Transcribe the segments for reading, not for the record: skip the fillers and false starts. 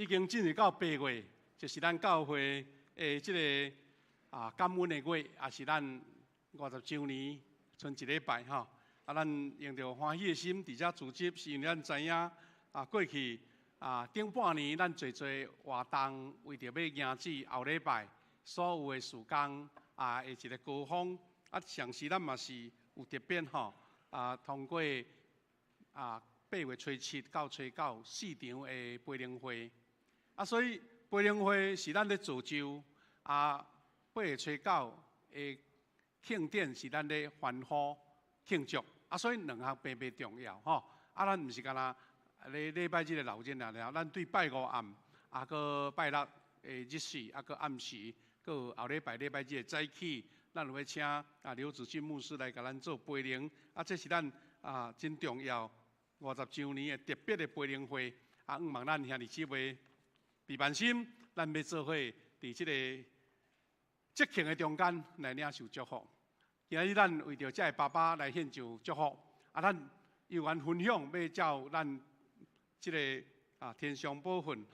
已经进入到8月，就是咱教会的这个感恩的月，也是咱50周年，剩一礼拜吼。咱用着欢喜的心，伫遮组织，是因为咱知影过去顶半年咱做活动，为着要迎接后礼拜所有的事工的一个高峰。上时咱嘛是有特别吼通过8月初7到初94场的培灵会。所以培灵会是咱咧造就8月初9的庆典是咱咧欢呼庆祝。所以两项并不重要吼。咱毋是干那礼拜日的老日了，咱对拜五暗，搁拜六的日时，搁暗时，搁有后礼拜日的早起，咱有要请刘子俊牧师来甲咱做培灵。这是咱真重要50周年的特别的培灵会。希望咱兄弟姊妹备万心，咱要做伙伫这个节庆的中间来领受祝福。今日咱为着这爸爸来献上祝福，咱有缘分享，要照咱这个天上宝训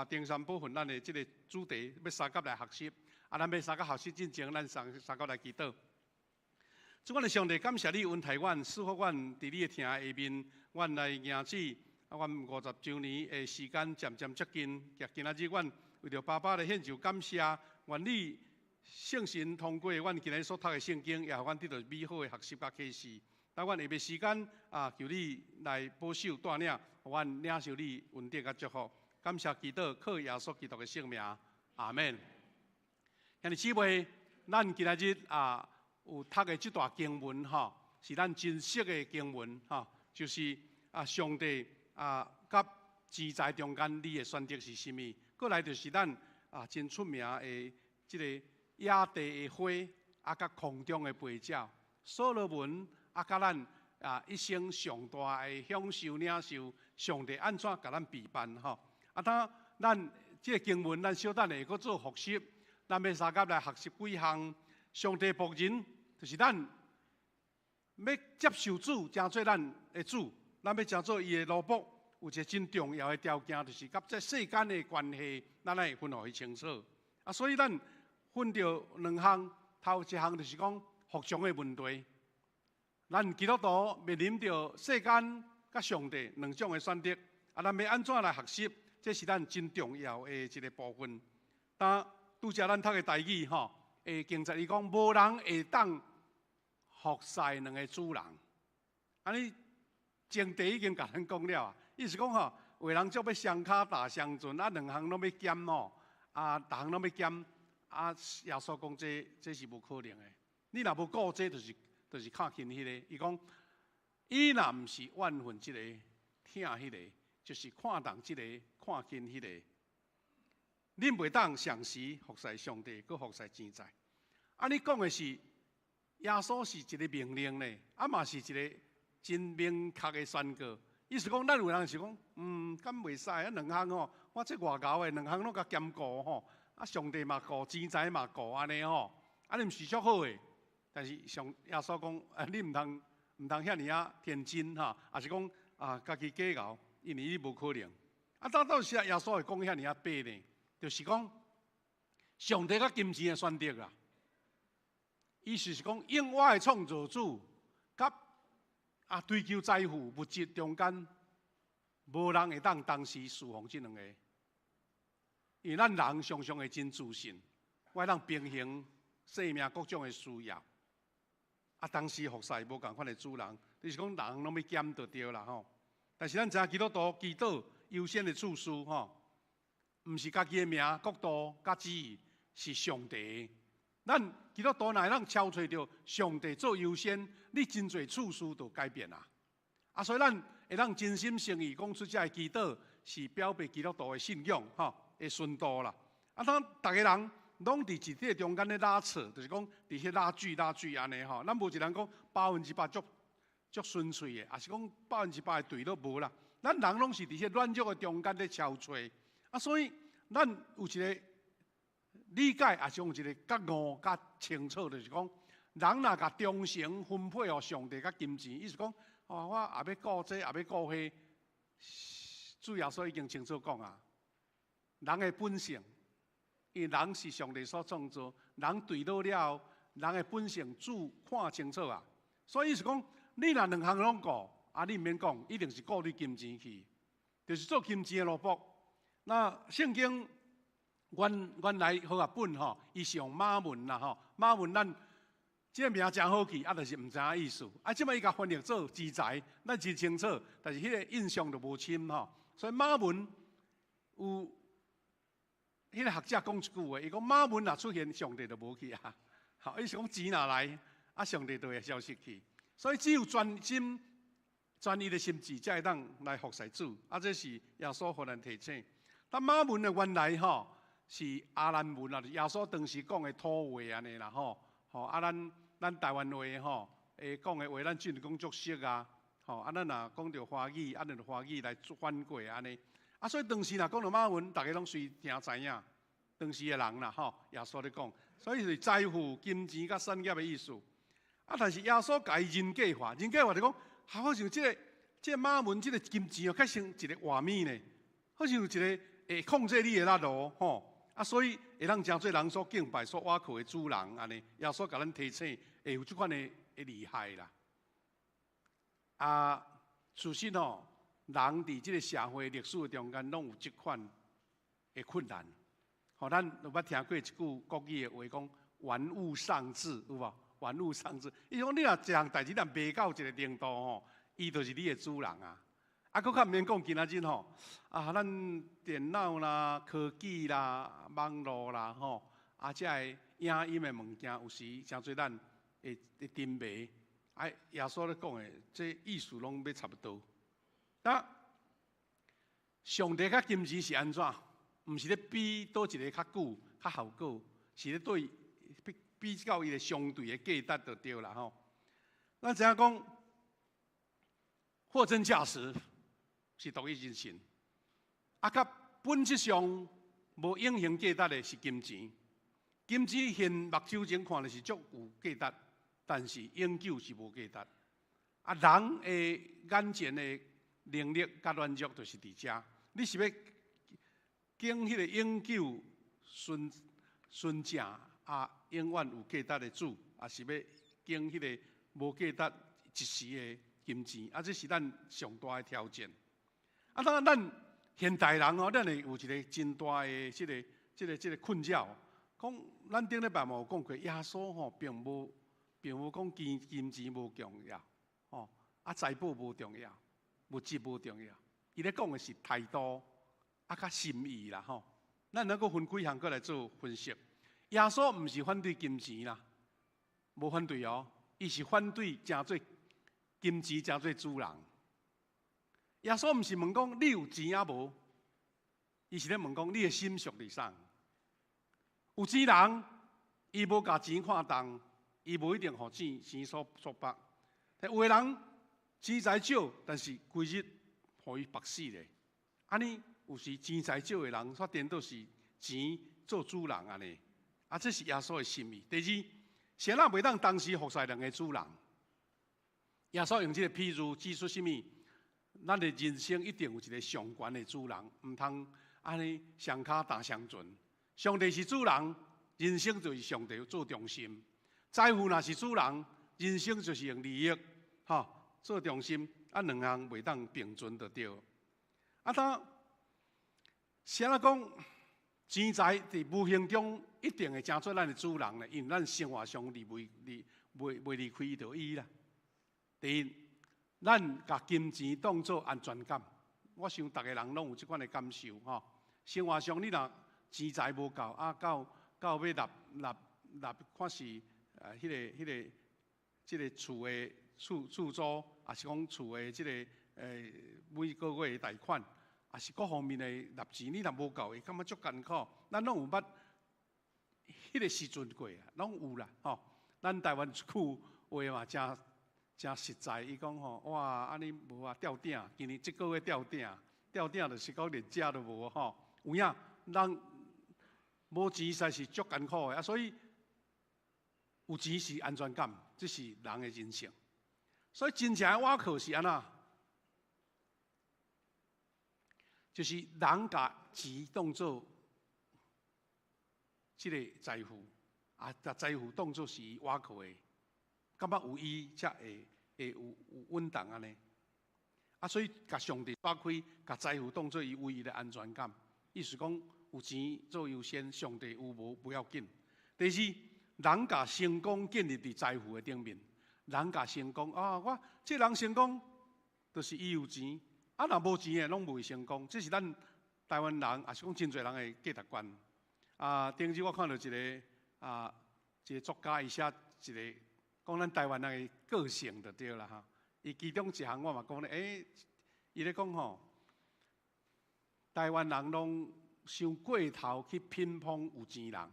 登山宝训，咱的这个主题要三甲来学习。咱要三甲学习之前，咱三甲来祈祷。主我的上帝，感谢你允台阮，赐福阮伫你的听下面，阮来迎接阮50周年的时间渐渐接近。今仔日阮为着爸爸来献上感谢，愿你圣神通过阮今日所读的圣经，也互阮得到美好的学习甲启示。当阮下暝时间求你来保守带领，互阮领受你恩典甲祝福。感谢祈祷，靠耶稣基督的圣名，阿门。兄弟姊妹，咱今仔日有读的这段经文是咱真实的经文就是上帝甲钱财中间你的选择是甚物？过来就是咱真出名的这个野地的花，甲空中的飞鸟，所罗门甲咱一生上大的享受领受，上帝安怎甲咱陪伴咱这个经文，咱小等下搁做复习，咱要三甲来学习几项。上帝仆人就是咱要接受主，成做咱的主，咱要成做伊的奴仆。有一个真重要的条件，就是甲这世间的关系，咱来分互伊清楚。所以咱分着两项，头一项就是讲服从的问题。咱基督徒面临着世间甲上帝两种的选择，咱要安怎来学习？这是咱真重要的一个部分。拄则咱读的台语经节伊讲，无人会当服侍两个主人。安尼前题已经甲咱讲了意思讲有人做要双脚踏双船，两项拢要兼逐项拢要兼。耶稣讲这是无可能的。你若无顾这，就是看轻迄个。伊讲，伊若毋是怨恨这个，听迄个，就是看重这个，看轻迄个。恁袂当上时服侍上帝，佮服侍钱财。你讲的是耶稣是一个命令呢，嘛是一个真明确的宣告。意思讲，咱有人是讲，敢袂使两项我这外交的两项拢甲兼顾上帝嘛顾，钱财嘛顾，安尼安尼毋是足好诶。但是耶稣讲，你毋通遐尔天真也是讲家己计较，因为伊无可能。到时耶稣会讲遐尔白呢？就是讲，上帝甲金钱的选择啦。意思是讲，永远的创造主，甲追求财富物质中间，无人会当同时侍奉这两个。因为咱人常常会真自信，我当平衡生命各种的需要。当时服侍无共款的主人，就是讲人拢要兼就对啦但是咱知影基督徒祈祷优先的次序毋是家己的名、国度、甲旨意，是上帝。咱基督徒若会当超找着上帝做优先，你真侪次序就改变啦。所以咱会当真心诚意讲出这祈祷，是表白基督徒的信仰的顺道啦。大家人拢伫一体中间咧拉扯，就是讲伫遐拉锯安尼咱无一人讲100%足顺遂的，也是讲100%的对都无啦。咱人拢是伫遐软弱的中间咧超找。所以咱有一个理解，也是用一个较悟、较清楚，就是讲，人若甲忠诚分配予上帝甲金钱，意思讲，我也要顾这，也要顾迄，主耶稣已经清楚讲人的本性，因为人是上帝所创造，人对倒了，人的本性主看清楚啊。所以是讲，你若两项拢顾，你唔免讲，一定是顾你金钱去，就是做金钱的萝卜。那圣经原来好啊本吼，伊是用马文啦吼，马文咱这个名真好记，就是唔知影意思。即摆伊甲翻译做资财，咱真清楚，但是迄个印象就无深吼。所以马文有迄个学者讲一句话，伊讲马文若出现，上帝就无去啊。好，伊是讲钱若来，上帝就会消失去。所以只有专一的心志，才会当来服侍主。这是耶稣互咱提醒。但马文的原来吼是阿兰文啊，耶稣当时讲的土话安尼啦吼。咱台湾话吼，讲的话咱只讲作识啊。咱若讲到华语，咱就华语来翻过安尼。所以当时若讲到马文，大家拢随听知影。当时的人啦吼，耶稣咧讲，所以是财富、金钱甲产业的意思。但是耶稣甲伊人格化，人格化就讲，好像这个马文这个金钱哦，较像一个画面呢，好像有一个会控制你的那路吼。所以会让真侪人所敬拜、所倚靠的主人安尼，耶稣甲咱提醒，会有即款的厉害啦。事实吼，人伫即个社会历史中间，拢有即款的困难。咱有捌听过一句国语的话，讲玩物丧志，有无？玩物丧志，伊讲你若一项代志，若卖到一个程度吼，伊就是你的主人啊。佫较毋免讲今仔日吼，咱电脑啦、科技啦、网络啦吼，遮个影音的物件，有时诚侪咱会沉迷。耶稣咧讲的，这意思拢要差不多。上帝甲金钱是安怎？毋是咧比倒一个较久、较效果，是咧对比较伊个相对的价值就对啦吼。咱知影讲，货真价实。是独一人生，甲本质上无永恒价值的是金钱。金钱现目睭前看的是足有价值，但是永久是无价值。人的眼前的能力甲软弱就是伫遮。你是要经迄个永久纯正永远有价值的主，是要经迄个无价值一时的金钱。这是咱上大的挑战。当然，咱现代人哦，咱会有一个真大的这个困扰。讲咱顶礼拜嘛有讲过，耶稣吼并无讲金钱无重要，财宝无重要，物质无重要。伊咧讲的是态度甲心意啦吼。咱能够分几项过来做分析。耶稣毋是反对金钱啦，无反对哦，伊是反对真做金钱真做主人。耶稣毋是问讲你有钱啊无，伊是咧问讲你的心属伫啥？有钱人，伊无甲钱看重，伊无一定互钱所绑。但有的人钱财少，但是规日互伊绑死咧。安尼有时钱财少的人，煞颠倒是钱做主人安尼。这是耶稣的心意。第二，谁人袂当同时服侍两个主人？耶稣用这个譬喻指出什么？咱的人生一定有一个上悬的主人，唔通安尼双脚踏双船。上帝是主人，人生就是上帝做中心；财富若是主人，人生就是用利益做中心。两项袂当并存就对。谁人讲钱财伫无形中一定会成做咱的主人呢？因为咱生活上袂离开着伊啦。第一。咱甲金钱当作安全感，我想逐个人拢有即款的感受吼。生活上你若钱财无够，到要纳看是即个厝的厝租，也是讲厝的即个每个月的贷款，也是各方面的纳钱，你若无够，会感觉足艰苦。咱拢有捌迄个时阵过啊，拢有啦吼。咱台湾一句话嘛，真实在，伊讲吼，哇，安尼无啊吊顶，今年即个月吊顶就是讲连食都无吼。有影，人无钱实在是足艰苦的所以有钱是安全感，这是人的人性。所以真正的倚靠是安怎？就是人甲钱当作即个财富，把财富当作是伊挖苦的，感觉有伊才会有稳当安尼。所以甲上帝打开，甲财富当作伊唯一的安全感。意思讲，有钱做优先，上帝有无不要紧。第四，人甲成功建立伫财富的顶面。人甲成功我这人成功，就是伊有钱。若无钱的，拢袂成功。这是咱台湾人，也是讲真侪人的价值观。顶日我看到一个作家，伊写一个讲咱台湾人的个性就对啦哈。伊其中一项我嘛讲咧，伊咧讲吼，台湾人拢伤过头去偏袒有钱人，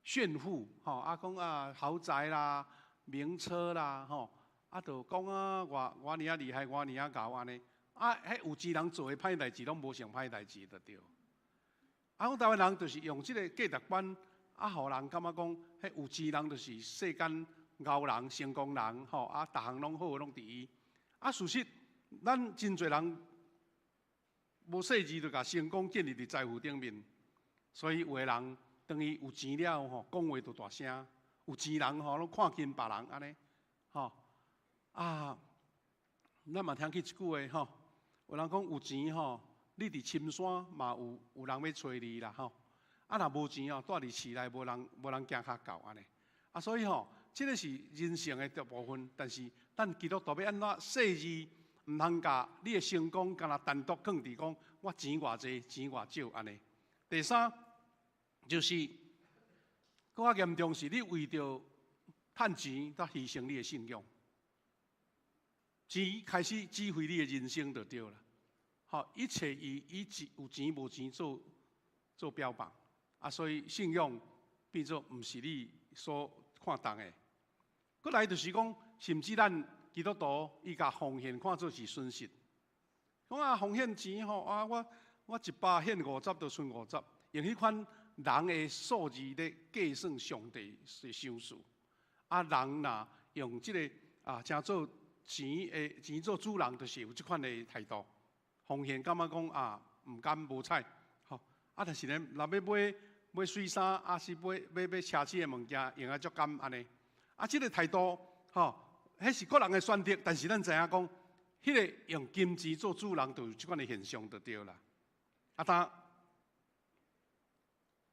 炫富讲豪宅啦、名车啦就讲我尼厉害，我尼高安尼。迄有钱人做的歹代志，拢无成歹代志就对。讲台湾人就是用即个价值观，互人感觉讲，迄有钱人就是世间牛人、成功人逐项拢好，拢第一。事实，咱真侪人无细致就甲成功建立伫财富顶面，所以有的人当伊有钱了讲话就大声，有钱人拢看轻别人安尼咱嘛听起一句话有人讲有钱你伫深山嘛有人要找你啦若无钱住伫市内无人行较到安尼所以这个是人性的一部分。但是咱基督徒要安怎细致，唔通甲你的成功干那单独放伫讲我钱偌济，钱偌少安尼。第三就是更加严重是你为着趁钱，才牺牲你的信仰。钱开始指挥你的人生就对了。一切以有钱无钱做标榜所以信仰变作唔是你所看重的。搁来就是讲，甚至咱基督徒伊甲奉献看作是损失。讲奉献钱我100献50就剩50，用迄款人的数字咧计算上帝的赏赐。人若用即个诚做钱做主人，就是有即款的态度。奉献感觉讲唔甘无彩，但是咧，若要买水衫，是买奢侈的物件，用足甘安尼。即个态度迄是个人的选择，但是咱知影讲，迄个用金钱做主人，就有即款的现象就对啦。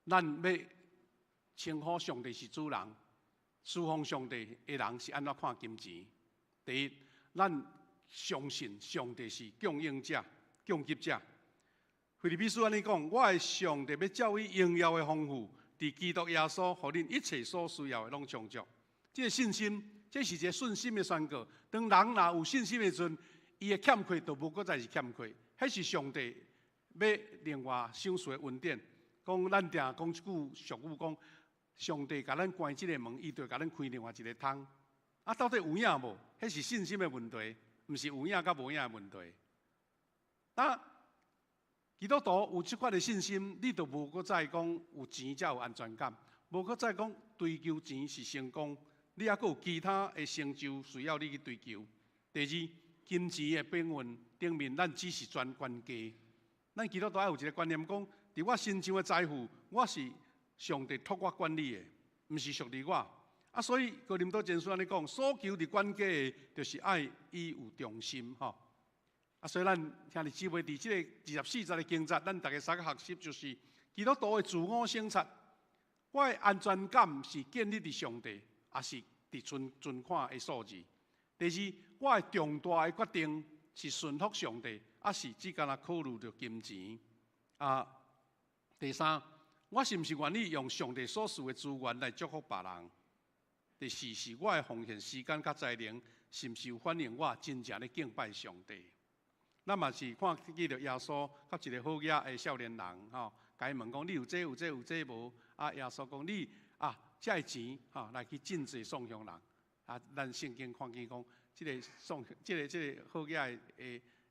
咱要称呼上帝是主人，侍奉上帝的人是安怎看金钱？第一，咱相信上帝是供应者、供给者。腓立比书安尼讲：我的上帝要照伊荣耀的丰富，伫基督耶稣，互恁一切所需要的拢充足。这个信心，这是一个信心的宣告。当人若有信心的时阵，伊的欠缺就无搁再是欠缺，迄是上帝要另外赏赐的恩典。讲咱定讲一句俗语，讲上帝甲咱关即个门，伊就甲咱开另外一个窗。到底有影无？迄是信心的问题，毋是有影甲无影的问题。基督徒有即款的信心，你就无搁再讲有钱才有安全感，无搁再讲追求钱是成功，你还阁有其他的成就需要你去追求。第二，金钱的兵运顶面，咱只是专管家。咱基督徒爱有一个观念，讲伫我身上的财富，我是上帝托我管理的，毋是属于我。所以哥林多前书安尼讲，所求伫管家的，就是爱伊有忠心所以咱兄弟姊妹伫即个24节的经节，咱大家三个学习就是基督徒的自我省察。我的安全感是建立伫上帝，也是伫存款的数字。第二，我的重大的决定是顺服上帝，还是只干考虑着金钱。第三，我是毋是愿意用上帝所赐的资源来祝福别人？第四，是我的奉献时间甲才能，是毋是有反映我真正咧敬拜上帝？咱嘛是看见着耶稣甲一个好野的少年人甲伊问讲：你有这有这有这无？耶稣讲：你这个钱来去尽济送向人。咱圣经看见讲，这个好野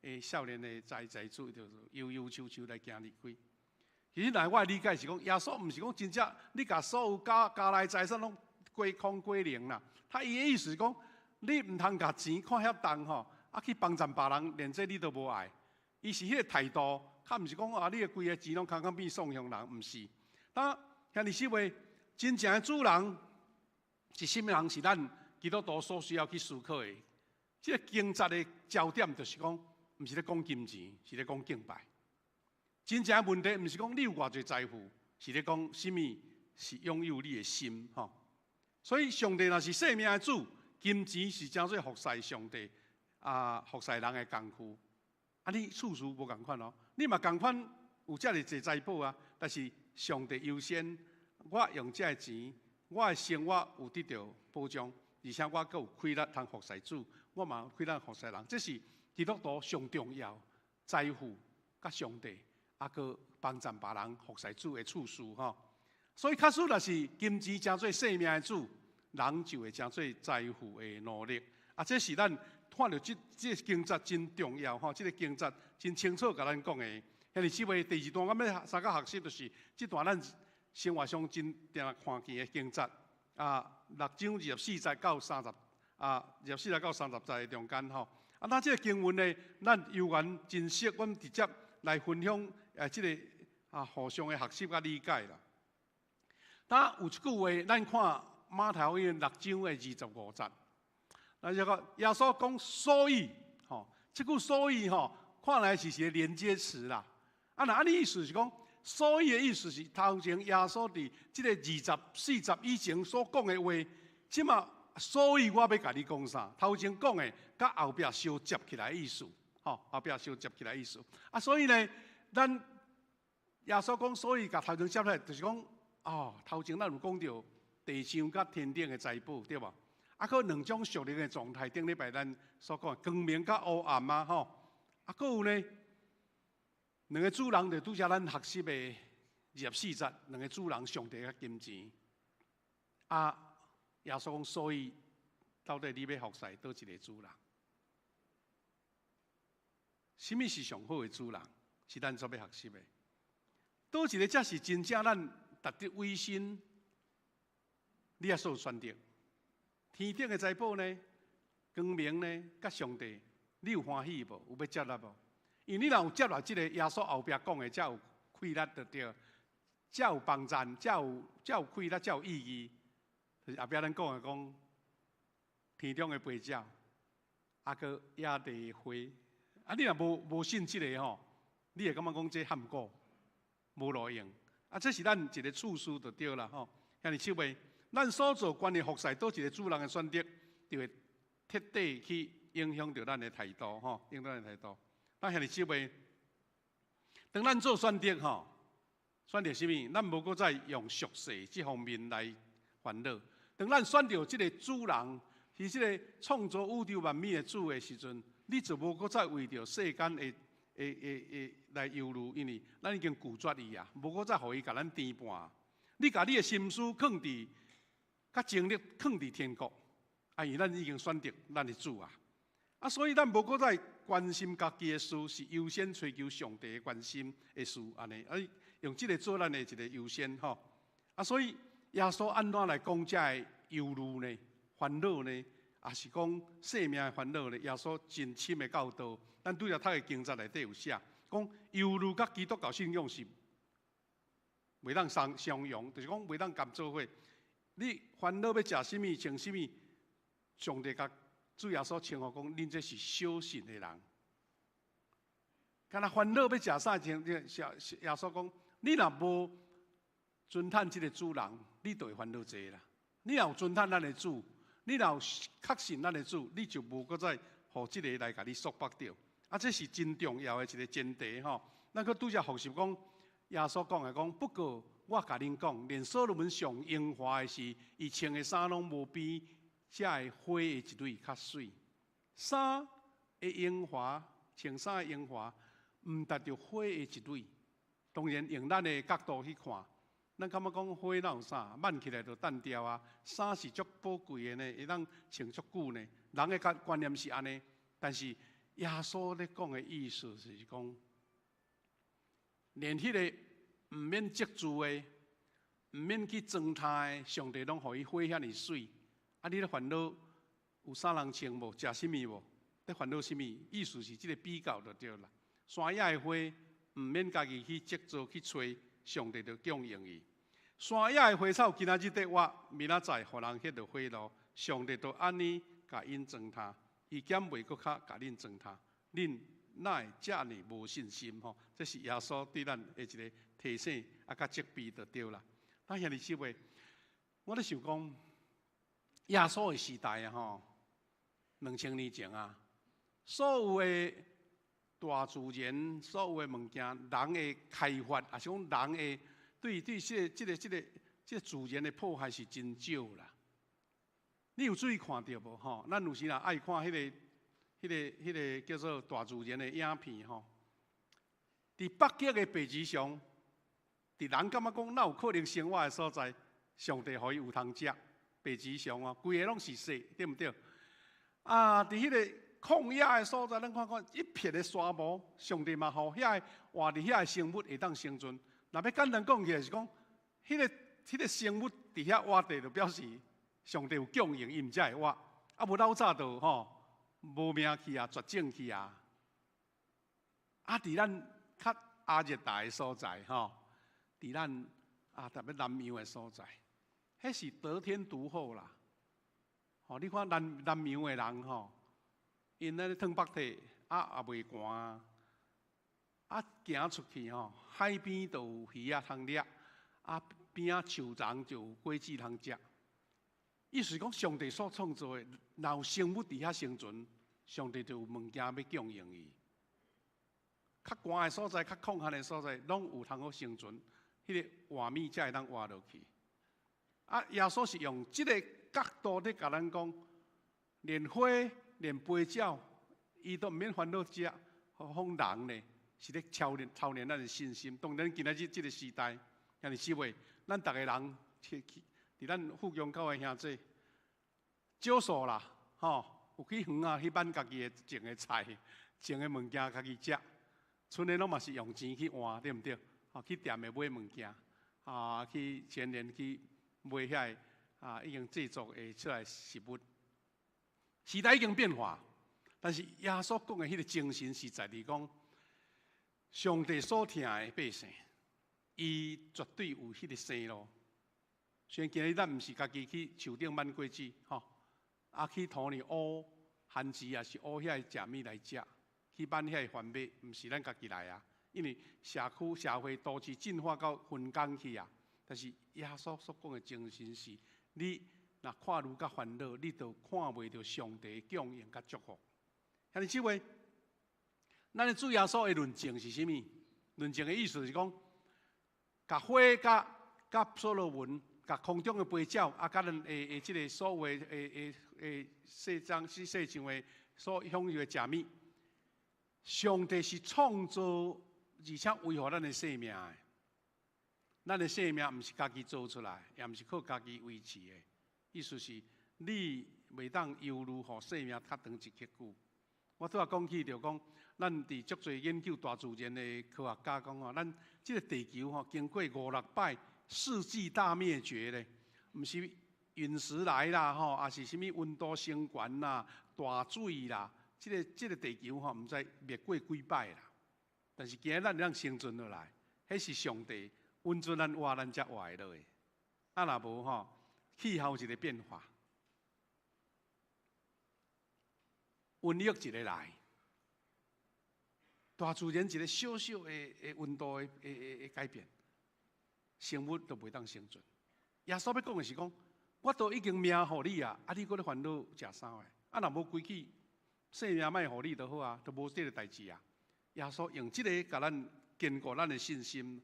的少年的财主，就是悠悠悄悄来行离开。其实，我的理解是讲，耶稣毋是讲真正你甲所有家内财产拢归空归零啦。他伊的意思是讲，你毋通甲钱看遐重去帮衬别人，连这你都无爱。伊是迄个态度，较毋是讲你的规个钱拢空变送向人，毋是。遐尼是为真正的主人是什么人？是咱基督徒所需要去思考的。这个经节的焦点就是讲，唔是咧讲金钱，是咧讲敬拜。真正的问题唔是讲你有偌济财富，是咧讲什么是拥有你的心吼。所以上帝若是生命的主，金钱是真做服侍上帝服侍人的工具。你处处无共款哦，你嘛共款有遮个济财宝啊，但是上帝优先，我用遮个钱，我的生活有得到保障，而且我阁有气力通服侍主，我嘛有气力服侍人，这是基督徒上重要财富甲上帝，阁帮助别人服侍主的处事吼。所以，假使若是金钱真做生命的主，人就会真做财富的奴隶。这是咱看到这经节真重要吼，这个经节真清楚甲咱讲的。遐尼，即位第二段，我要三个学习，就是这段咱生活上真定看见的经节6章24节到3024节到30节的中间吼。那这个经文呢，咱有缘真实，阮直接来分享这个互相的学习甲理解啦。但有一句话，咱看马太福音6章的25节。那这个耶稣讲所以，这句所以看来是一个连接词啦。那意思是讲，所以的意思是头前耶稣伫这个24节以前所讲的话，即嘛，所以我要甲你讲啥？头前讲的，甲后壁相接起来的意思，后壁相接起来的意思。所以呢，咱耶稣讲，所以甲头前接起来，就是讲，头前咱有讲到地上甲天顶的财宝，对无？佫两种属灵的状态，顶礼拜咱所讲光明甲黑暗佫有呢，两个主人就拄则咱学习的24节，两个主人上帝甲金钱。耶稣讲，所以到底你要服侍倒一个主人？什么是上好的主人？是咱所要学习的。倒一个才是真正咱值得委身，你也所选择。天顶的财宝呢，光明呢，甲上帝，你有欢喜无？有要接纳无？因为你若有接纳这个耶稣后壁讲的，才有气力就对，才有帮助，才有气力，才有意义。就是后壁咱讲的讲，天中的飞鸟，阁野地的花，你若无信这个吼，你会感觉讲这含糊，无路用。这是咱一个处事就对啦吼。遐尼手尾。咱所做关于服侍倒一个主人的选择，就会彻底去影响到咱的态度，影响咱的态度。咱遐尼手尾，当咱做选择选择什么？咱无搁再用俗世这方面来烦恼。当咱选择这个主人，是这个创造宇宙万物的主的时阵，你就无搁再为着世间的来忧虑，因为咱已经拒绝伊啊，无搁再互伊甲咱颠盘。你甲你的心思放伫。甲精力放伫天国，因为咱已经选择咱的主所以咱无搁再关心家己的事，是优先追求上帝的关心的事，安尼，用这个做咱的一个优先所以耶稣安怎来讲这个忧虑呢？烦恼呢？也是讲生命的烦恼呢？耶稣真深的教导，咱拄则读的经节内底有写，讲忧虑甲基督教信仰是袂当相容，就是讲袂当共做伙。你烦恼要食什么、穿什么？上帝甲主耶稣称呼讲，恁这是小信的人。敢若烦恼要食啥？耶稣讲，你若无尊叹这个主人，你就会烦恼济啦。你若有尊叹咱的主，你若有确信咱的主，你就无搁再互这个来甲你束缚掉。这是真重要的一个前提吼。咱搁拄则复习讲，耶稣讲的讲，不过。我甲恁讲，连所罗门上荣华的是，伊穿的衫拢无比这个花的一蕊较水。衫的荣华，穿衫的荣华，唔达到花的一蕊。当然用咱的角度去看，咱感觉讲花哪有啥，挽起来就单调啊。衫是足宝贵的呢，会当穿足久呢。人的观念是安尼，但是耶稣咧讲的意思是讲，连迄个。唔免积聚的，唔免去装贪的，上帝拢互伊花遐尼水。你咧烦恼有啥人穿无？食什么无？咧烦恼什么？意思是即个比较就对啦。山野的花，唔免家己去积聚去找，上帝就供应伊。山野的花草今仔日得活，明仔载互人迄着花路，上帝都安尼甲因糟蹋，伊减袂搁较甲恁糟蹋，恁哪会遮尔无信心吼？这是耶稣对咱的一个提醒，甲责备就对啦。咱兄弟姊妹，我咧想讲，耶稣的时代啊吼，2000年前啊，所有的大自然，所有的物件，人的开发，也是讲人的对这个自然的破坏是真少啦。你有注意看到无吼？咱有时啊爱看迄个叫做大自然的影片吼。伫北极的北极熊，伫人感觉讲哪有可能生活的所在，上帝互伊有通食北极熊哦，规个拢是雪，对毋对？啊，伫迄个旷野的所在，咱看看一片的沙漠，上帝嘛，互遐活伫遐的生物会当生存。若要简单讲起来是讲，迄个生物伫遐活地，就表示上帝有供应，伊毋才会活。啊，无老早就吼无命去啊，绝种去啊。啊，伫咱较亚热带的所在吼，伫咱特别南洋的所在，迄是得天独厚啦。吼，你看南洋的人吼，因咧烫北体也袂寒，行出去吼，海边就有鱼仔通掠，边仔树丛就有果子通食。意思讲，上帝所创造的，若有生物伫遐生存，上帝就有物件要供应伊。较寒的所在、较旷旱的所在，拢有通好生存，迄个活米才会当活落去。耶稣是用即个角度咧，甲咱讲，连花、连飞鸟，伊都毋免烦恼食，何况人呢？是咧操练咱的信心。当然，今仔日即个时代，兄弟姊妹，咱逐个人伫咱富强教的兄弟，少数啦，吼，有去园啊去买家己的种的菜、种的物件家己食。剩的拢嘛是用钱去换，对毋对？去店的买物件，去前年去买遐已经制作的出来食物。时代已经变化，但是耶稣讲的迄个精神是在于讲，上帝所疼的百姓，伊绝对有迄个生路。虽然今日咱毋是家己去树顶挽果子，去土里挖番薯，也是挖遐食物来食。去挽遐番麦，毋是咱家己来啊，因为社区、社会、都市进化到分工去啊。但是耶稣所讲的精神是，你若看愈甲烦恼，你就看袂到上帝的供应甲祝福。兄弟姊妹，咱的主耶稣的论证是啥物？论证的意思是讲，甲花、甲所罗门、甲空中的飞鸟，甲咱即个所有世上的所享有的食物。上帝是创造而且维护咱的生命的，咱的生命毋是家己做出来，也毋是靠家己维持的。意思是，你袂当犹豫，互生命较长一刻久。我拄仔讲起就讲，咱伫足侪研究大自然的科学家讲吼，咱即个地球吼，经过500-600世纪大灭绝咧，毋是陨石来啦吼，也是啥物温度升悬啦、大水啦。这个地球吼，毋知灭过几摆啦。但是今日咱能生存落来，迄是上帝允准咱活，咱才活会落的。若无吼，气候一个变化，瘟疫一个来，大自然一个小小的温度的改变，生物都袂当生存。耶稣要讲的是讲，我都已经命互你啊，你搁咧烦恼食啥个？若无规矩。生命卖互你就好啊，都无这个代志啊。耶稣用这个甲咱坚固咱的信心，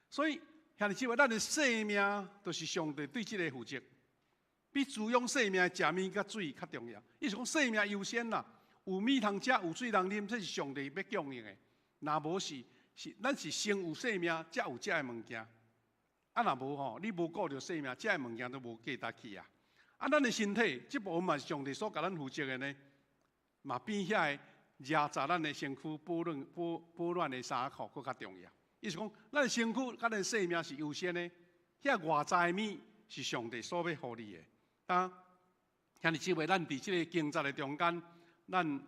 所以兄弟姊妹，咱的生命都是上帝对这个负责，比滋养生命的食物甲水较重要。意思讲生命优先啦，有米通食，有水通啉，这是上帝要供应的。若无咱是先有生命，才有这个物件。若无吼，你无顾着生命，这个物件都无价值去啊。咱的身体这部分嘛是上帝所甲咱负责的呢。嘛比遐个热杂咱的身躯保暖的衫裤搁较重要。意思讲，咱的身躯、咱的生命是优先的，遐外在的物是上帝所要互你的。兄弟姊妹，咱伫即个经节的中间，咱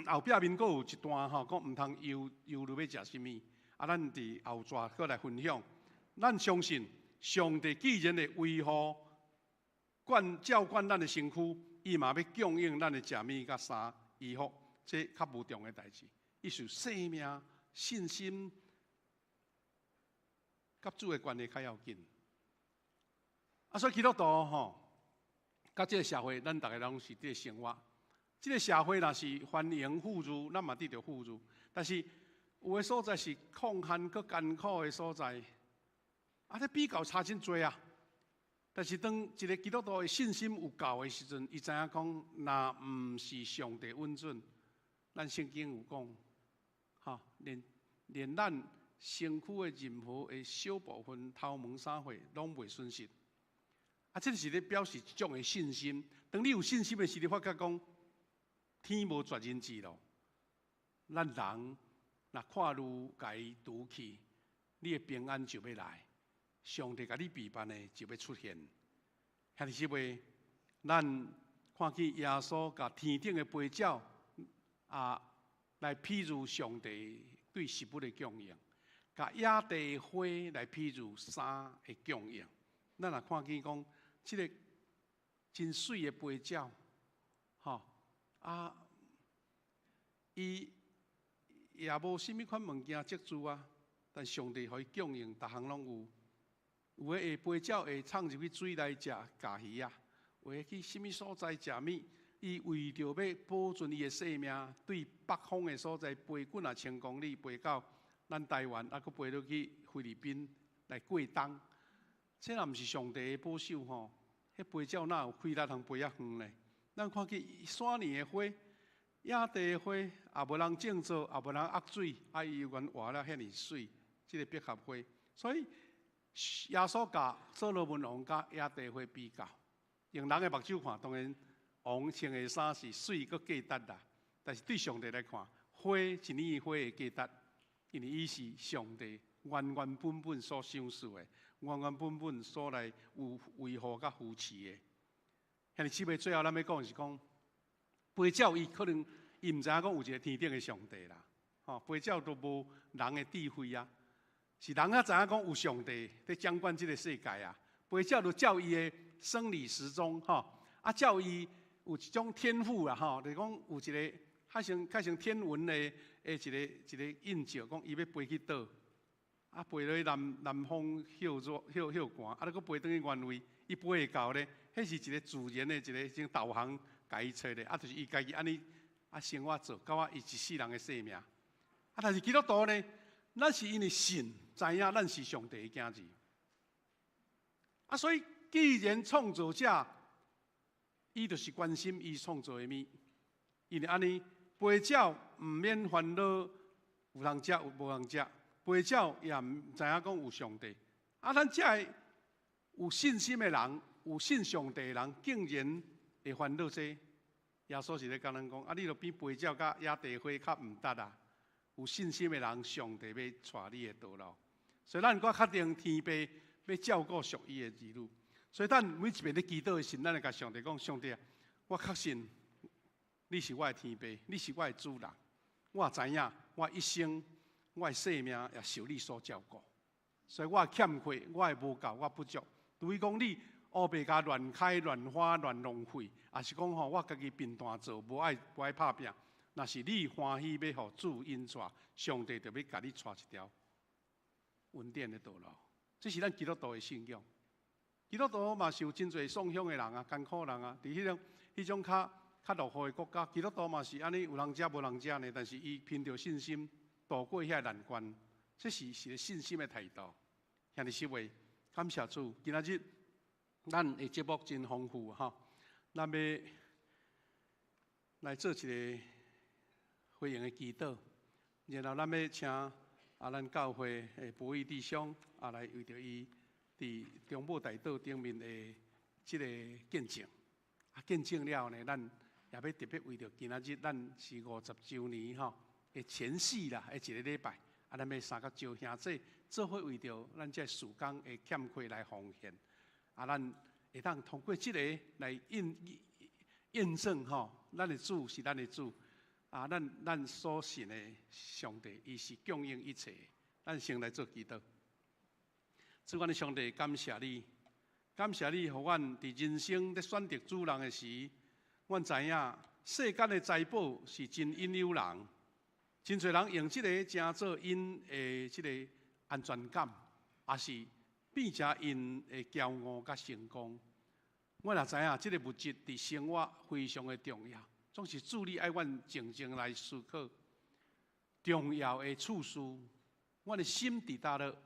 后壁面搁有一段吼，讲毋通忧虑要食啥物。咱伫后纸搁来分享。咱相信上帝既然会维护、照管咱的身躯，伊嘛要供应咱的食物甲衫衣服，这较无重的代志。伊是生命、信心，甲主的关系较要紧。所以基督徒甲这个社会，咱大家拢是这个生活。这个社会若是繁荣富裕，咱嘛得着富裕。但是有的所在是抗旱佮艰苦的所在，这比较差真多啊。但是当一个基督徒的信心有够的时阵，伊知影讲，若毋是上帝允准，咱圣经有讲，连咱身躯的任何的小部分头毛衫血，拢袂损失。这是咧表示一种的信心。当你有信心的时候，你发觉讲，天无绝人之路。咱人若看路甲伊拄去，你的平安就要来。上帝甲你备办的就要出现。兄弟姊妹，咱看见耶稣甲天顶的飞鸟来譬如上帝对食物的供应，甲野地花来譬如衫的供应。咱若看见讲，这个真水的飞鸟，伊也无甚物款物件接住但上帝互伊供应，逐项拢有。有的会飞鸟会闯入去水来食甲鱼有的去甚物所在食物，伊为着要保存伊的生命，对北方的所在飞几啊千公里，飞到咱台湾，佫飞落去菲律宾来过冬。这若毋是上帝的保守迄飞鸟哪有开力通飞遐远呢？咱看见山林的花、野地的花，也无人种造，也无人压水，伊又原活了遐尼水，这个百合花。所以耶稣甲所罗门王甲野地花比较，用人的目睭看，当然王穿的衫是水佮价值啦。但是对上帝来看，花一年花的价值，因为伊是上帝原原本本所赏赐的。原原本本所来有维护甲扶持的，兄弟姊妹，最后咱要讲是讲，飞鸟伊可能伊毋知影讲有一个天顶的上帝啦，飞鸟都无人的智慧是人知影讲有上帝在掌管这个世界飞鸟就照伊的生理时钟照伊有一种天赋就是讲有一个较像天文的一个印照，讲伊要飞去倒。飞落去南方休寒，佫飞转去原位，伊飞会到咧，迄是一个自然的一种导航，甲伊找咧，就是伊家己安尼生活做，到伊一世人的生命。但是基督徒呢，咱是因为信，知影咱是上帝的囝子。所以既然创造者，伊就是关心伊创造的物，因为安尼飞鸟毋免烦恼，有人食有无人食。飞鸟也毋知影讲有上帝，咱这有信心的人，有信上帝的人，竟然会烦恼这。耶稣是咧甲咱讲，你著比飞鸟甲野地花较毋值有信心的人，上帝要带你的道路。所以咱搁确定天父要照顾属伊的儿女。所以咱每一遍咧祈祷的时，咱会甲上帝讲：上帝我确信你是我的天父，你是我的主人。我知影我一生。我的生命也受你所照顾，所以我的欠缺，我的无够，我不足。除非讲你乌白甲乱开、乱花、乱浪费，也是讲我家己平淡做，无爱拍拼。若是你欢喜要互主引带，上帝就要甲你带一条稳定的道路。这是咱基督徒的信仰。基督徒嘛是有真侪丧乡的人艰苦人伫迄种较落后的国家，基督徒嘛是安尼有人食无人食呢，但是伊凭着信心。渡过遐难关，这是一个信心的态度。兄弟姊妹，感谢主，今仔日咱的节目真丰富咱要来做一个回应的祈祷，然后咱要请咱教会的博义弟兄来为着伊伫中保大道顶面的这个见证，见证了后呢，咱也要特别为着今仔日咱是50周年前夕啦，一个礼拜，咱要三个招兄弟做伙为着咱这事工的欠缺来奉献，咱会当通过这个来验证咱的主是咱的主，咱所信的上帝，伊是供应一切。咱先来做祈祷。主，阮的上帝，感谢你，感谢你，互阮伫人生咧选择主人的时，阮知影世间的财宝是真引诱人，真侪人用即个正做因的即个安全感，也是变成因的骄傲甲成功。阮也知影即个物质伫生活非常的重要，总是主你爱阮静静来思考重要的处事。阮的心伫倒落？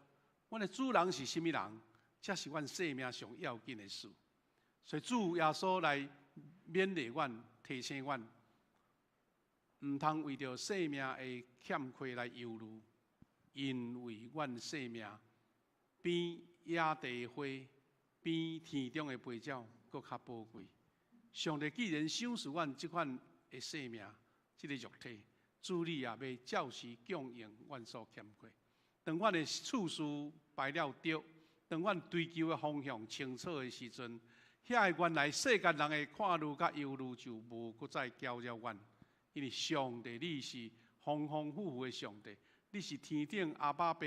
阮的主人是甚物人？这是阮生命上要紧的事。所以主耶稣来勉励阮、提醒阮，毋通为着生命的欠缺来忧虑，因为阮生命比野地的花，比天中的飞鸟搁较宝贵。上帝既然赏赐阮即款的生命，即个肉体，主你也要照实供应阮所欠缺。当阮的处事摆了对，当阮追求的方向清楚的时阵，遐个原来世间人的看虑甲忧虑就无搁再搅扰阮。因为上帝你是丰丰富富的上帝，你是天顶阿爸爸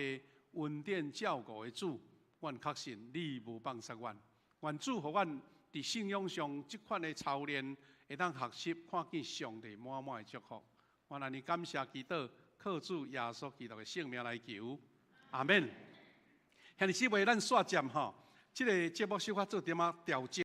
恩典照顾的主，阮确信你无放弃阮。愿主互阮伫信仰上即款的操练，会当学习看见上帝满满的祝福。我安尼感谢祈祷，靠主耶稣基督的圣名来求，阿免。兄弟姊妹，咱煞渐吼，即个节目小可做点仔调整。